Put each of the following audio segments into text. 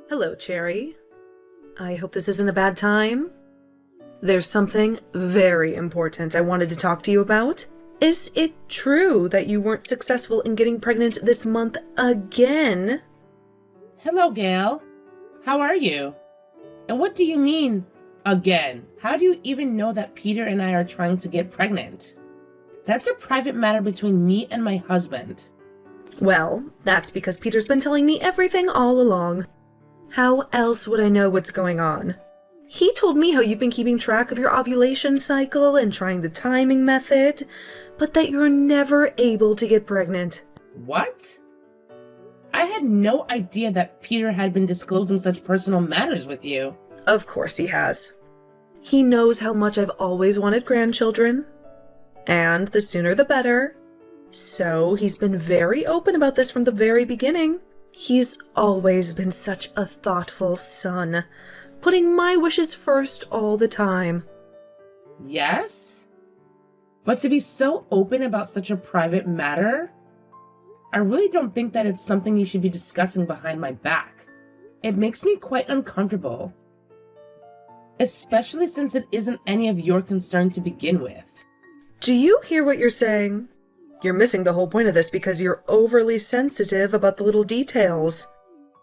Hello, Cherry. I hope this isn't a bad time. There's something very important I wanted to talk to you about. Is it true that you weren't successful in getting pregnant this month again? Hello, Gail. How are you? And what do you mean, again? How do you even know that Peter and I are trying to get pregnant? That's a private matter between me and my husband. Well, that's because Peter's been telling me everything all along. How else would I know what's going on? He told me how you've been keeping track of your ovulation cycle and trying the timing method, but that you're never able to get pregnant. What? I had no idea that Peter had been disclosing such personal matters with you. Of course he has. He knows how much I've always wanted grandchildren, and the sooner the better. So he's been very open about this from the very beginning. He's always been such a thoughtful son, putting my wishes first all the time. Yes? But to be so open about such a private matter, I really don't think that it's something you should be discussing behind my back. It makes me quite uncomfortable. Especially since it isn't any of your concern to begin with. Do you hear what you're saying? You're missing the whole point of this because you're overly sensitive about the little details.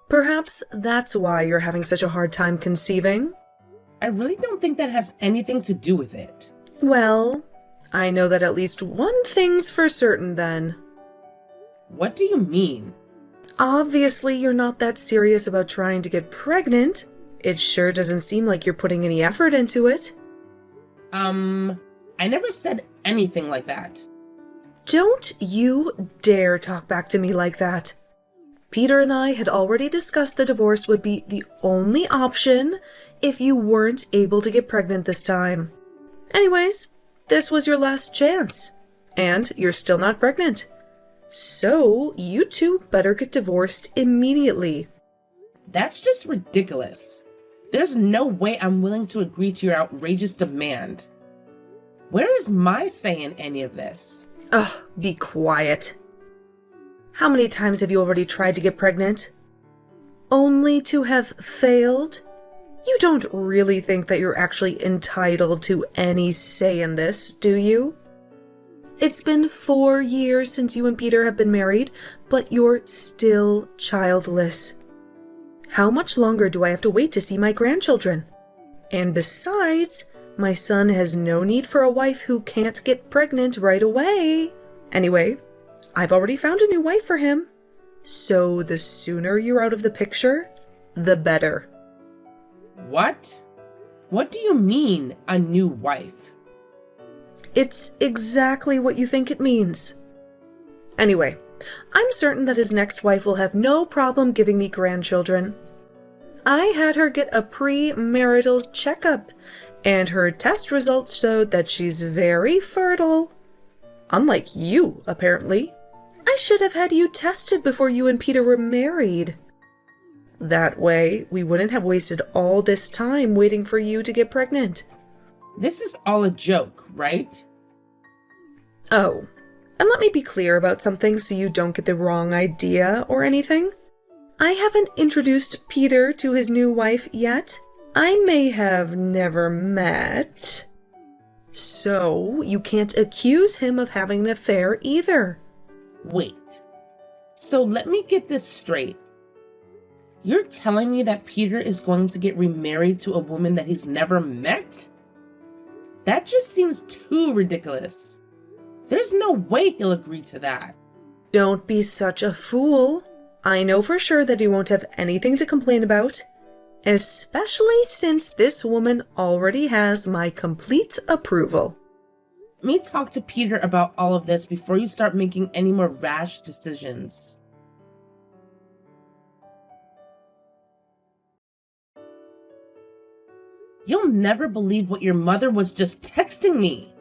Perhaps that's why you're having such a hard time conceiving. I really don't think that has anything to do with it. Well, I know that at least one thing's for certain then. What do you mean? Obviously, you're not that serious about trying to get pregnant. It sure doesn't seem like you're putting any effort into it. I never said anything like that. Don't you dare talk back to me like that. Peter and I had already discussed the divorce would be the only option if you weren't able to get pregnant this time. Anyways, this was your last chance, and you're still not pregnant. So, you two better get divorced immediately. That's just ridiculous. There's no way I'm willing to agree to your outrageous demand. Where is my say in any of this? Ugh, be quiet. How many times have you already tried to get pregnant? Only to have failed? You don't really think that you're actually entitled to any say in this, do you? It's been 4 years since you and Peter have been married, but you're still childless. How much longer do I have to wait to see my grandchildren? And besides, my son has no need for a wife who can't get pregnant right away. Anyway, I've already found a new wife for him. So the sooner you're out of the picture, the better. What? What do you mean, a new wife? It's exactly what you think it means. Anyway, I'm certain that his next wife will have no problem giving me grandchildren. I had her get a pre-marital checkup, and her test results showed that she's very fertile. Unlike you, apparently. I should have had you tested before you and Peter were married. That way, we wouldn't have wasted all this time waiting for you to get pregnant. This is all a joke, right? Oh, and let me be clear about something so you don't get the wrong idea or anything. I haven't introduced Peter to his new wife yet. I may have never met. So, you can't accuse him of having an affair either. Wait. So let me get this straight. You're telling me that Peter is going to get remarried to a woman that he's never met? That just seems too ridiculous. There's no way he'll agree to that. Don't be such a fool. I know for sure that he won't have anything to complain about, especially since this woman already has my complete approval. Let me talk to Peter about all of this before you start making any more rash decisions. You'll never believe what your mother was just texting me.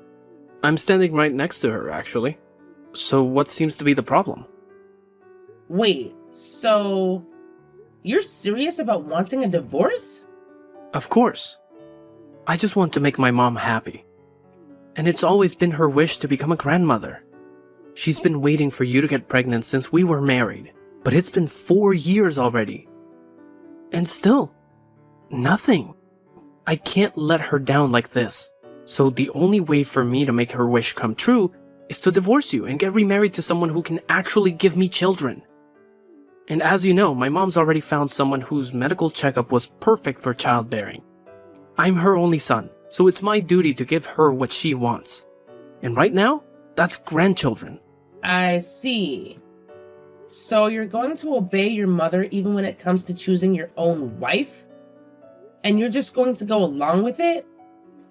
I'm standing right next to her, actually. So what seems to be the problem? Wait, so you're serious about wanting a divorce? Of course. I just want to make my mom happy. And it's always been her wish to become a grandmother. She's been waiting for you to get pregnant since we were married, but it's been 4 years already. And still, nothing. I can't let her down like this. So the only way for me to make her wish come true is to divorce you and get remarried to someone who can actually give me children. And as you know, my mom's already found someone whose medical checkup was perfect for childbearing. I'm her only son, so it's my duty to give her what she wants. And right now, that's grandchildren. I see. So you're going to obey your mother even when it comes to choosing your own wife? And you're just going to go along with it?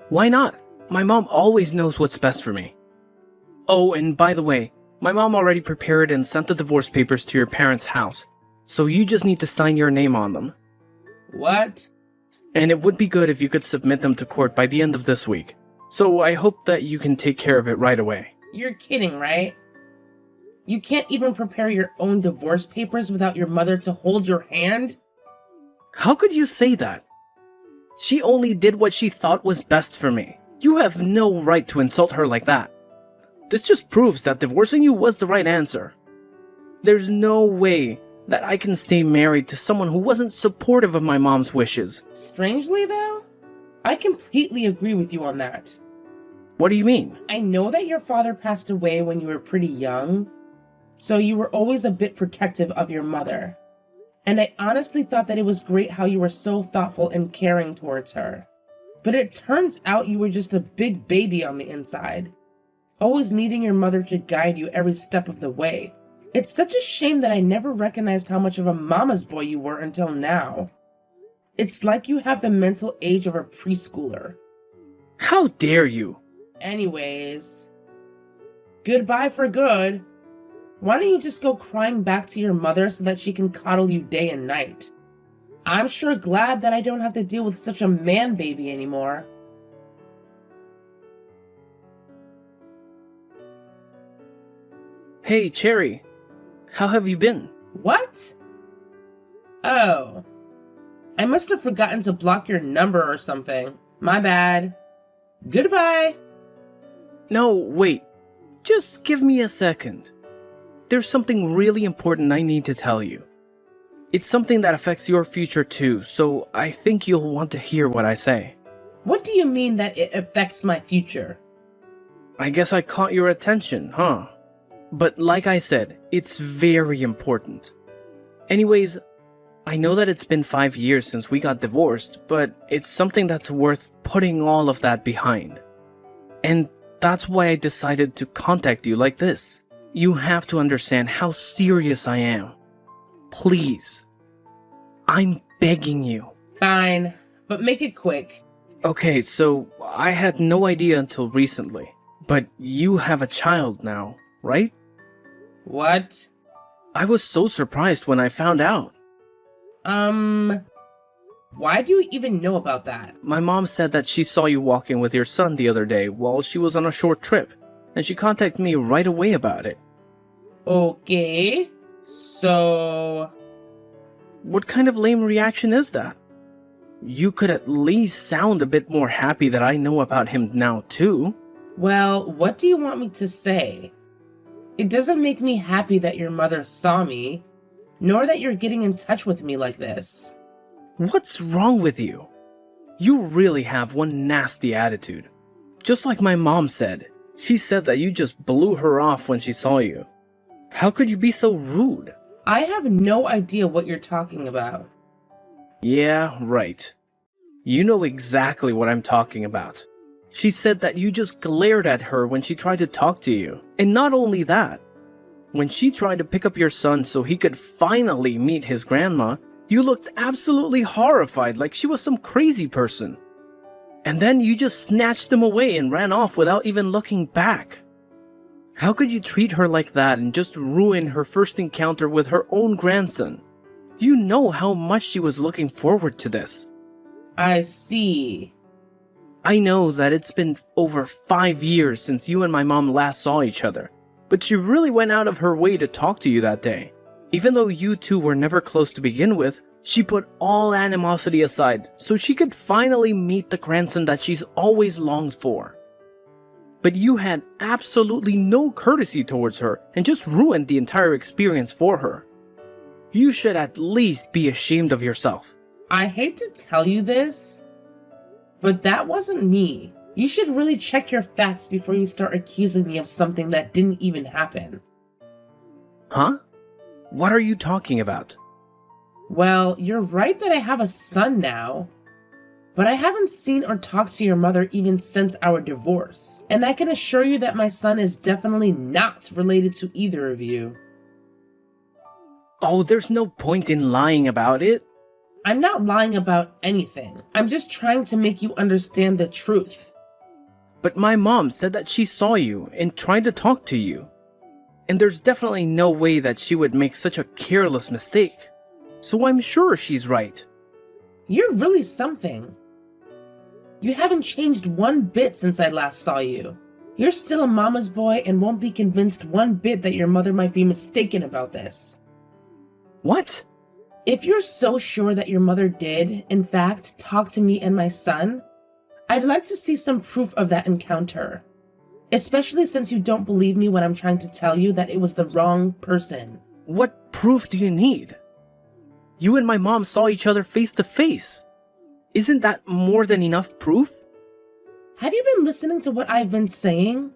Why not? My mom always knows what's best for me. Oh, and by the way, my mom already prepared and sent the divorce papers to your parents' house, so you just need to sign your name on them. What? And it would be good if you could submit them to court by the end of this week. So I hope that you can take care of it right away. You're kidding, right? You can't even prepare your own divorce papers without your mother to hold your hand? How could you say that? She only did what she thought was best for me. You have no right to insult her like that. This just proves that divorcing you was the right answer. There's no way that I can stay married to someone who wasn't supportive of my mom's wishes. Strangely, though, I completely agree with you on that. What do you mean? I know that your father passed away when you were pretty young, so you were always a bit protective of your mother. And I honestly thought that it was great how you were so thoughtful and caring towards her. But it turns out you were just a big baby on the inside, always needing your mother to guide you every step of the way. It's such a shame that I never recognized how much of a mama's boy you were until now. It's like you have the mental age of a preschooler. How dare you? Anyways, goodbye for good. Why don't you just go crying back to your mother so that she can coddle you day and night? I'm sure glad that I don't have to deal with such a man baby anymore. Hey, Cherry. How have you been? What? Oh. I must have forgotten to block your number or something. My bad. Goodbye. No, wait. Just give me a second. There's something really important I need to tell you. It's something that affects your future too, so I think you'll want to hear what I say. What do you mean that it affects my future? I guess I caught your attention, huh? But like I said, it's very important. Anyways, I know that it's been 5 years since we got divorced, but it's something that's worth putting all of that behind. And that's why I decided to contact you like this. You have to understand how serious I am. Please. I'm begging you. Fine, but make it quick. Okay, so I had no idea until recently. But you have a child now, right? What? I was so surprised when I found out. Why do you even know about that? My mom said that she saw you walking with your son the other day while she was on a short trip, and she contacted me right away about it. Okay, so... What kind of lame reaction is that? You could at least sound a bit more happy that I know about him now too. Well, what do you want me to say? It doesn't make me happy that your mother saw me, nor that you're getting in touch with me like this. What's wrong with you? You really have one nasty attitude. Just like my mom said. She said that you just blew her off when she saw you. How could you be so rude? I have no idea what you're talking about. Yeah, right. You know exactly what I'm talking about. She said that you just glared at her when she tried to talk to you. And not only that, when she tried to pick up your son so he could finally meet his grandma, you looked absolutely horrified like she was some crazy person. And then you just snatched him away and ran off without even looking back. How could you treat her like that and just ruin her first encounter with her own grandson? You know how much she was looking forward to this. I see. I know that it's been over 5 years since you and my mom last saw each other, but she really went out of her way to talk to you that day. Even though you two were never close to begin with, she put all animosity aside so she could finally meet the grandson that she's always longed for. But you had absolutely no courtesy towards her and just ruined the entire experience for her. You should at least be ashamed of yourself. I hate to tell you this, but that wasn't me. You should really check your facts before you start accusing me of something that didn't even happen. Huh? What are you talking about? Well, you're right that I have a son now, but I haven't seen or talked to your mother even since our divorce. And I can assure you that my son is definitely not related to either of you. Oh, there's no point in lying about it. I'm not lying about anything. I'm just trying to make you understand the truth. But my mom said that she saw you and tried to talk to you. And there's definitely no way that she would make such a careless mistake. So I'm sure she's right. You're really something. You haven't changed one bit since I last saw you. You're still a mama's boy and won't be convinced one bit that your mother might be mistaken about this. What? If you're so sure that your mother did, in fact, talk to me and my son, I'd like to see some proof of that encounter. Especially since you don't believe me when I'm trying to tell you that it was the wrong person. What proof do you need? You and my mom saw each other face to face. Isn't that more than enough proof? Have you been listening to what I've been saying?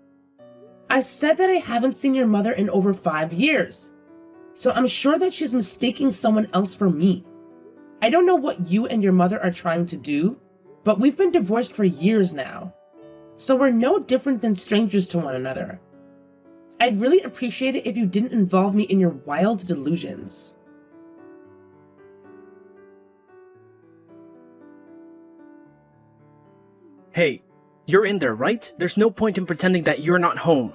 I said that I haven't seen your mother in over 5 years. So I'm sure that she's mistaking someone else for me. I don't know what you and your mother are trying to do, but we've been divorced for years now. So we're no different than strangers to one another. I'd really appreciate it if you didn't involve me in your wild delusions. Hey, you're in there, right? There's no point in pretending that you're not home.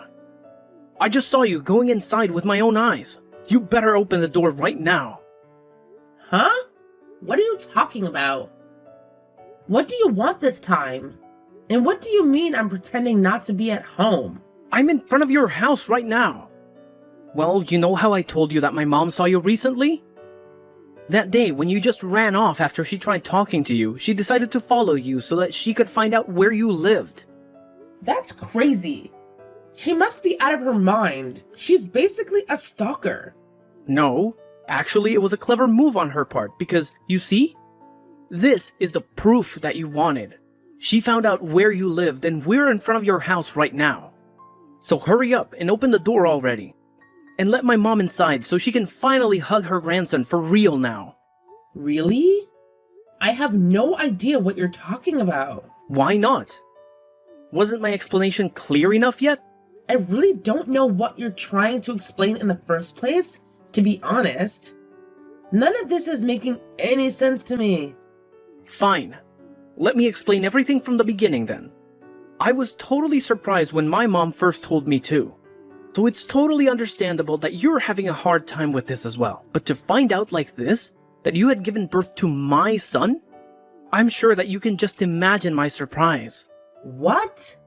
I just saw you going inside with my own eyes. You better open the door right now. Huh? What are you talking about? What do you want this time? And what do you mean I'm pretending not to be at home? I'm in front of your house right now. Well, you know how I told you that my mom saw you recently? That day when you just ran off after she tried talking to you, she decided to follow you so that she could find out where you lived. That's crazy. She must be out of her mind. She's basically a stalker. No, actually it was a clever move on her part because, you see? This is the proof that you wanted. She found out where you lived and we're in front of your house right now. So hurry up and open the door already. And let my mom inside so she can finally hug her grandson for real now. Really? I have no idea what you're talking about. Why not? Wasn't my explanation clear enough yet? I really don't know what you're trying to explain in the first place, to be honest. None of this is making any sense to me. Fine. Let me explain everything from the beginning then. I was totally surprised when my mom first told me too. So it's totally understandable that you're having a hard time with this as well. But to find out like this, that you had given birth to my son? I'm sure that you can just imagine my surprise. What?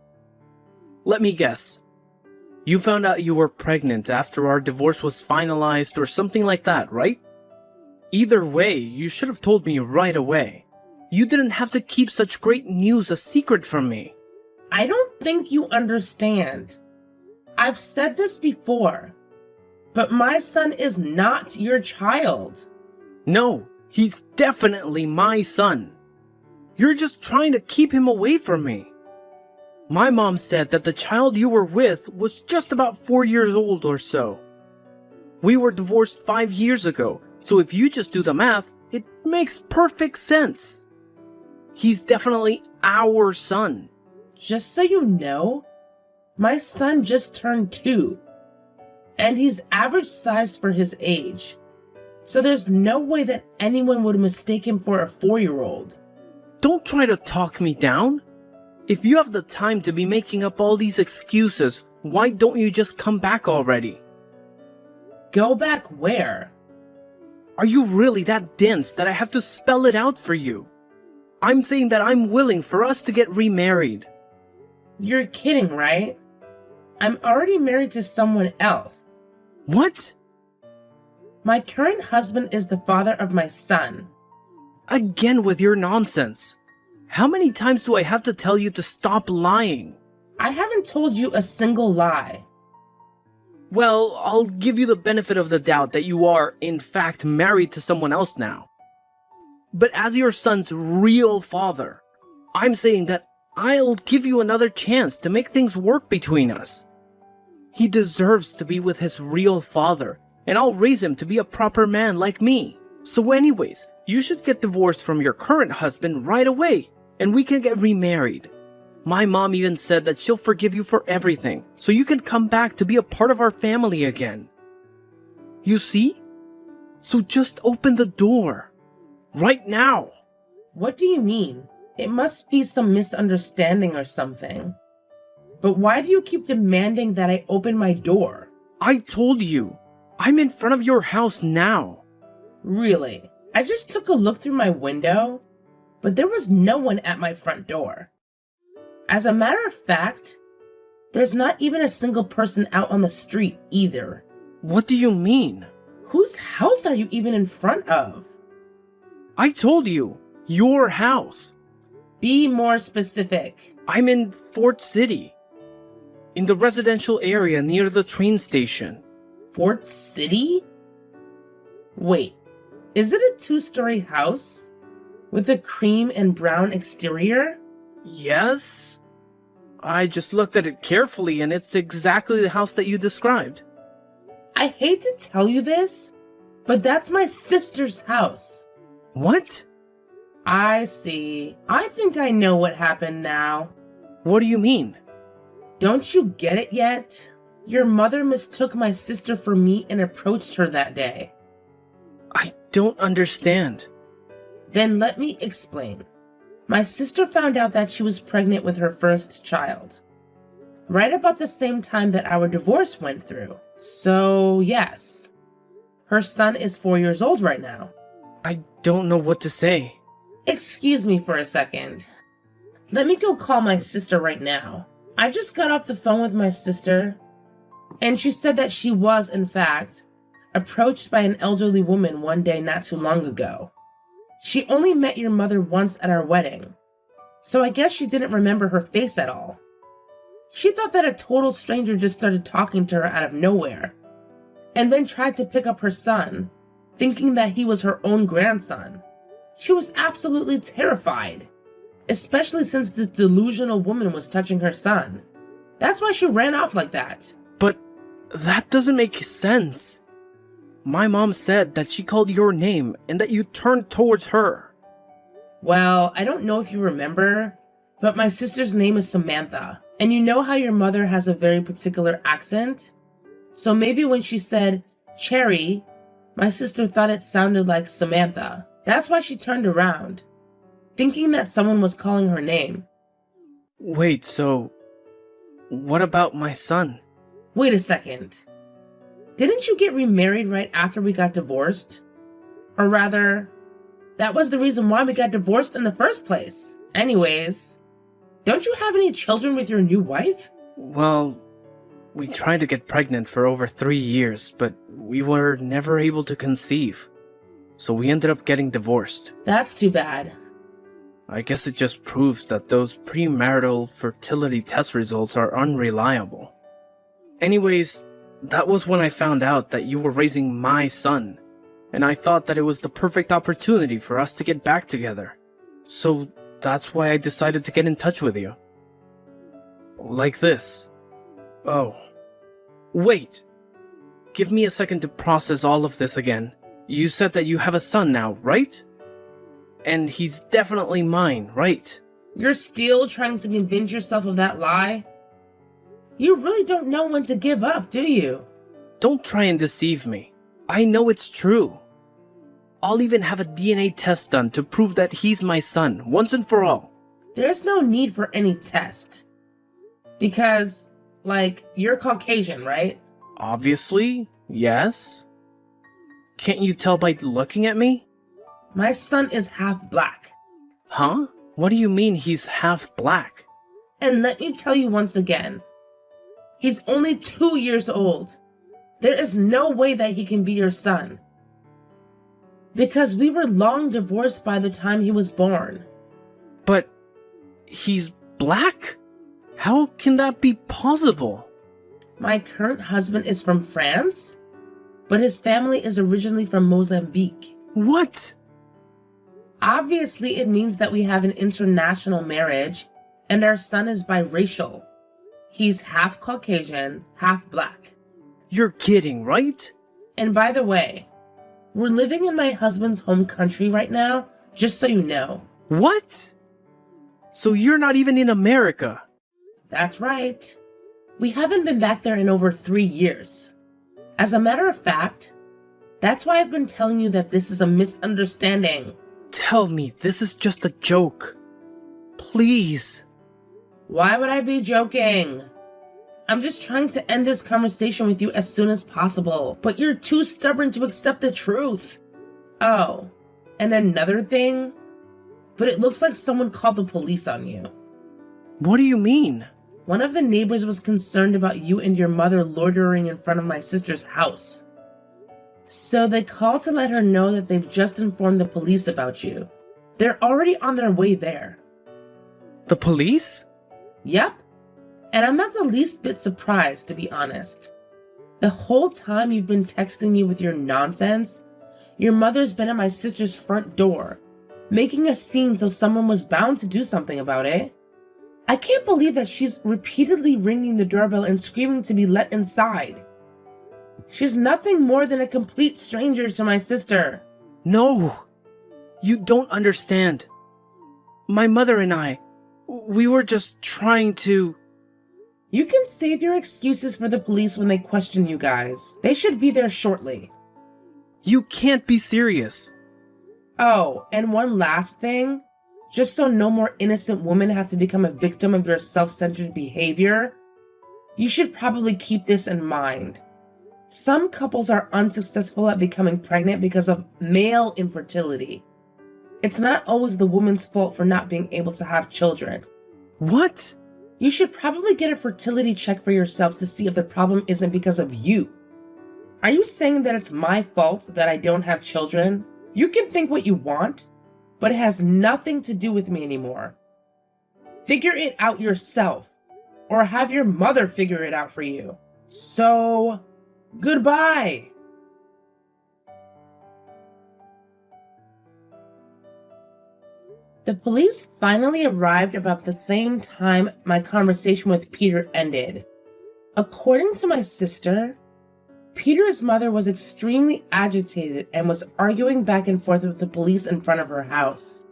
Let me guess. You found out you were pregnant after our divorce was finalized or something like that, right? Either way, you should have told me right away. You didn't have to keep such great news a secret from me. I don't think you understand. I've said this before, but my son is not your child. No, he's definitely my son. You're just trying to keep him away from me. My mom said that the child you were with was just about 4 years old or so. We were divorced 5 years ago, so if you just do the math, it makes perfect sense. He's definitely our son. Just so you know, my son just turned 2, and he's average sized for his age. So there's no way that anyone would mistake him for a 4-year-old. Don't try to talk me down. If you have the time to be making up all these excuses, why don't you just come back already? Go back where? Are you really that dense that I have to spell it out for you? I'm saying that I'm willing for us to get remarried. You're kidding, right? I'm already married to someone else. What? My current husband is the father of my son. Again with your nonsense. How many times do I have to tell you to stop lying? I haven't told you a single lie. Well, I'll give you the benefit of the doubt that you are, in fact, married to someone else now. But as your son's real father, I'm saying that I'll give you another chance to make things work between us. He deserves to be with his real father, and I'll raise him to be a proper man like me. So anyways, you should get divorced from your current husband right away, and we can get remarried. My mom even said that she'll forgive you for everything, so you can come back to be a part of our family again. You see? So just open the door. Right now. What do you mean? It must be some misunderstanding or something. But why do you keep demanding that I open my door? I told you. I'm in front of your house now. Really? I just took a look through my window, but there was no one at my front door. As a matter of fact, there's not even a single person out on the street either. What do you mean? Whose house are you even in front of? I told you. Your house. Be more specific. I'm in Fort City. In the residential area near the train station. Fort City? Wait, is it a 2-story house? With a cream and brown exterior? Yes. I just looked at it carefully and it's exactly the house that you described. I hate to tell you this, but that's my sister's house. What? I see. I think I know what happened now. What do you mean? Don't you get it yet? Your mother mistook my sister for me and approached her that day. I don't understand. Then let me explain. My sister found out that she was pregnant with her first child, right about the same time that our divorce went through. So, yes, her son is 4 years old right now. I don't know what to say. Excuse me for a second. Let me go call my sister right now. I just got off the phone with my sister, and she said that she was, in fact, approached by an elderly woman one day not too long ago. She only met your mother once at our wedding, so I guess she didn't remember her face at all. She thought that a total stranger just started talking to her out of nowhere, and then tried to pick up her son, thinking that he was her own grandson. She was absolutely terrified, especially since this delusional woman was touching her son. That's why she ran off like that. But that doesn't make sense. My mom said that she called your name and that you turned towards her. Well, I don't know if you remember, but my sister's name is Samantha. And you know how your mother has a very particular accent? So maybe when she said Cherry, my sister thought it sounded like Samantha. That's why she turned around, thinking that someone was calling her name. Wait, so what about my son? Wait a second. Didn't you get remarried right after we got divorced? Or rather, that was the reason why we got divorced in the first place. Anyways, don't you have any children with your new wife? Well, we tried to get pregnant for over 3 years, but we were never able to conceive. So we ended up getting divorced. That's too bad. I guess it just proves that those premarital fertility test results are unreliable. Anyways, that was when I found out that you were raising my son, and I thought that it was the perfect opportunity for us to get back together. So that's why I decided to get in touch with you. Like this. Oh. Wait. Give me a second to process all of this again. You said that you have a son now, right? And he's definitely mine, right? You're still trying to convince yourself of that lie? You really don't know when to give up, do you? Don't try and deceive me. I know it's true. I'll even have a DNA test done to prove that he's my son, once and for all. There's no need for any test. Because, you're Caucasian, right? Obviously, yes. Can't you tell by looking at me? My son is half black. Huh? What do you mean he's half black? And let me tell you once again, he's only 2 years old. There is no way that he can be your son. Because we were long divorced by the time he was born. But he's black? How can that be possible? My current husband is from France, but his family is originally from Mozambique. What? Obviously, it means that we have an international marriage, and our son is biracial. He's half Caucasian, half black. You're kidding, right? And by the way, we're living in my husband's home country right now, just so you know. What? So you're not even in America? That's right. We haven't been back there in over 3 years. As a matter of fact, that's why I've been telling you that this is a misunderstanding. Tell me this is just a joke. Please. Why would I be joking? I'm just trying to end this conversation with you as soon as possible, but you're too stubborn to accept the truth. Oh, and another thing, but it looks like someone called the police on you. What do you mean? One of the neighbors was concerned about you and your mother loitering in front of my sister's house. So they called to let her know that they've just informed the police about you. They're already on their way there. The police? Yep. And I'm not the least bit surprised, to be honest. The whole time you've been texting me with your nonsense, your mother's been at my sister's front door, making a scene so someone was bound to do something about it. I can't believe that she's repeatedly ringing the doorbell and screaming to be let inside. She's nothing more than a complete stranger to my sister. No, you don't understand. My mother and I, we were just trying to... You can save your excuses for the police when they question you guys. They should be there shortly. You can't be serious. Oh, and one last thing. Just so no more innocent women have to become a victim of your self-centered behavior, you should probably keep this in mind. Some couples are unsuccessful at becoming pregnant because of male infertility. It's not always the woman's fault for not being able to have children. What? You should probably get a fertility check for yourself to see if the problem isn't because of you. Are you saying that it's my fault that I don't have children? You can think what you want, but it has nothing to do with me anymore. Figure it out yourself, or have your mother figure it out for you. So, goodbye. The police finally arrived about the same time my conversation with Peter ended. According to my sister, Peter's mother was extremely agitated and was arguing back and forth with the police in front of her house.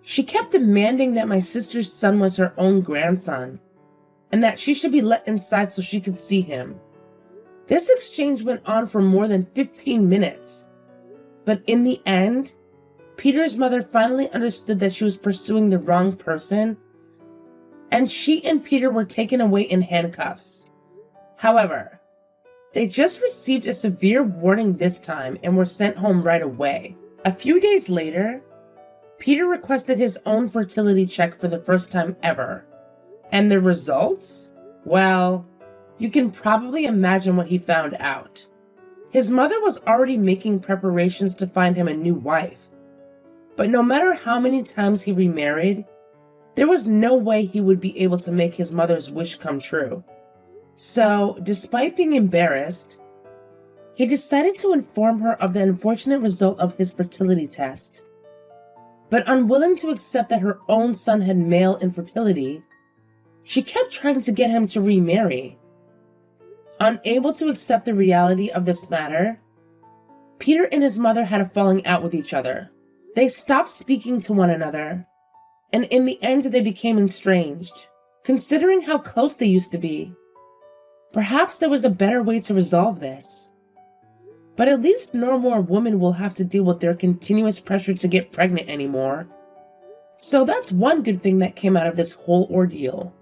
She kept demanding that my sister's son was her own grandson, and that she should be let inside so she could see him. This exchange went on for more than 15 minutes, but in the end, Peter's mother finally understood that she was pursuing the wrong person, and she and Peter were taken away in handcuffs. However, they just received a severe warning this time and were sent home right away. A few days later, Peter requested his own fertility check for the first time ever. And the results? Well, you can probably imagine what he found out. His mother was already making preparations to find him a new wife. But no matter how many times he remarried, there was no way he would be able to make his mother's wish come true. So, despite being embarrassed, he decided to inform her of the unfortunate result of his fertility test. But unwilling to accept that her own son had male infertility, she kept trying to get him to remarry. Unable to accept the reality of this matter, Peter and his mother had a falling out with each other. They stopped speaking to one another, and in the end they became estranged, considering how close they used to be. Perhaps there was a better way to resolve this. But at least no more women will have to deal with their continuous pressure to get pregnant anymore. So that's one good thing that came out of this whole ordeal.